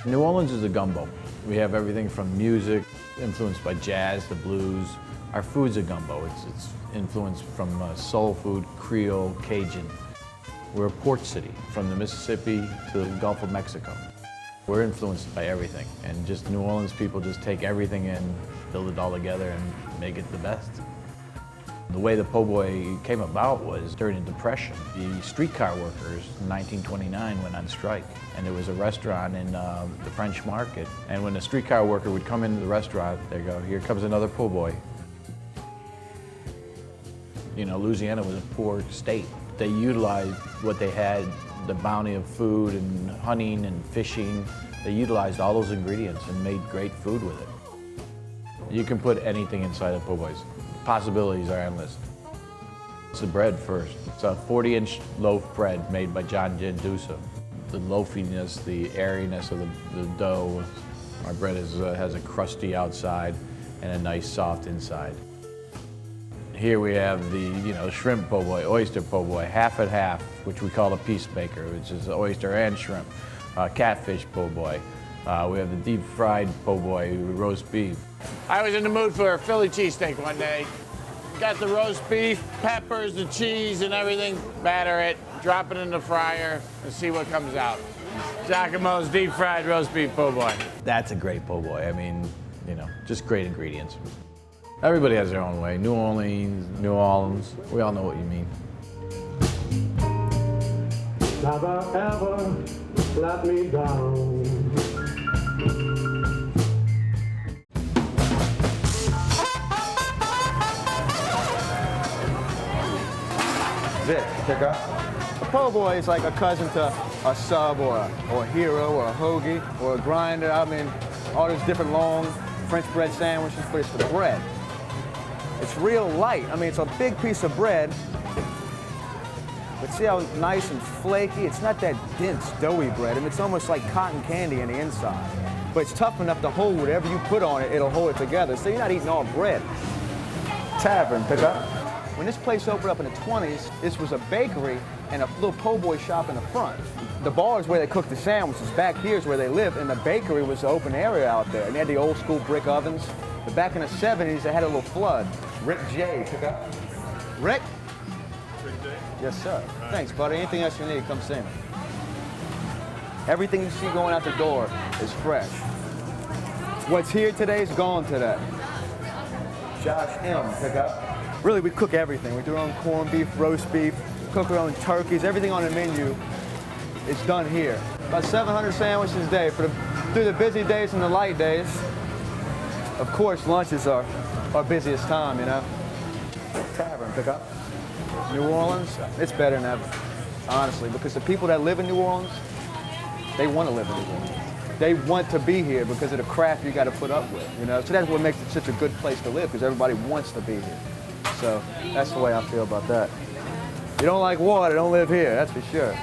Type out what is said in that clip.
New Orleans is a gumbo. We have everything from music, influenced by jazz, the blues. Our food's a gumbo. It's influenced from soul food, Creole, Cajun. We're a port city, from the Mississippi to the Gulf of Mexico. We're influenced by everything, and just New Orleans people just take everything in, build it all together, and make it the best. The way the PoBoy came about was during the Depression. The streetcar workers in 1929 went on strike, and there was a restaurant in the French Market. And when a streetcar worker would come into the restaurant, they go, "Here comes another PoBoy." You know, Louisiana was a poor state. They utilized what they had, the bounty of food and hunting and fishing. They utilized all those ingredients and made great food with it. You can put anything inside of PoBoys. Possibilities are endless. It's the bread first. It's a 40-inch loaf bread made by John Jandusa. The loafiness, the airiness of the dough. Our bread has a crusty outside and a nice soft inside. Here we have the shrimp PoBoy, oyster PoBoy, half and half, which we call a peacemaker, which is oyster and shrimp. Catfish PoBoy. We have the deep fried PoBoy with roast beef. I was in the mood for a Philly cheesesteak one day. Got the roast beef, peppers, the cheese and everything, batter it, drop it in the fryer, and see what comes out. Giacomo's deep fried roast beef PoBoy. That's a great PoBoy. I mean, just great ingredients. Everybody has their own way. New Orleans, New Orleans, we all know what you mean. Never ever let me down. Vic, pick up. A PoBoy is like a cousin to a sub or a hero or a hoagie or a grinder. I mean, all those different long French bread sandwiches, but it's the bread. It's real light. I mean, it's a big piece of bread, but see how nice and flaky? It's not that dense, doughy bread. I mean, it's almost like cotton candy on the inside. But it's tough enough to hold whatever you put on it, it'll hold it together. So you're not eating all bread. Tavern, pick up. When this place opened up in the 20s, this was a bakery and a little PoBoy shop in the front. The bar is where they cook the sandwiches. Back here is where they live, and the bakery was the open area out there. And they had the old school brick ovens. But back in the 70s, they had a little flood. Rick J, pick up. Rick? Rick J? Yes, sir. Right. Thanks, buddy. Anything else you need, come see me. Everything you see going out the door is fresh. What's here today is gone today. Josh M, pick up. Really, we cook everything. We do our own corned beef, roast beef, cook our own turkeys. Everything on the menu is done here. About 700 sandwiches a day through the busy days and the light days. Of course, lunch is our busiest time, Tavern, pick up. New Orleans, it's better than ever, honestly, because the people that live in New Orleans, they want to live in New Orleans. They want to be here because of the craft you got to put up with, So that's what makes it such a good place to live, because everybody wants to be here. So that's the way I feel about that. You don't like water, don't live here, that's for sure.